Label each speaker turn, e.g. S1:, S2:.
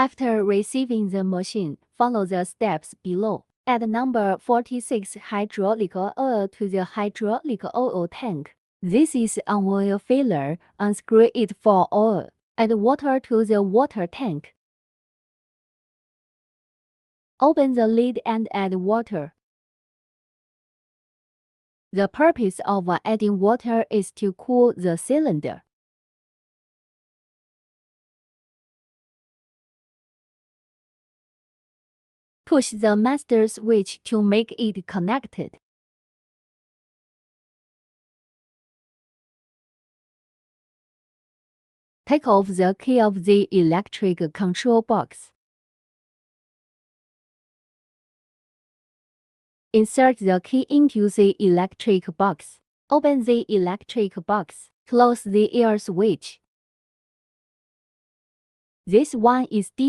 S1: After receiving the machine, follow the steps below. Add number 46 hydraulic oil to the hydraulic oil tank. This is an oil filler. Unscrew it for oil. Add water to the water tank. Open the lid and add water. The purpose of adding water is to cool the cylinder. Push the master switch to make it connected. Take off the key of the electric control box. Insert the key into the electric box. Open the electric box. Close the air switch. This one is DC.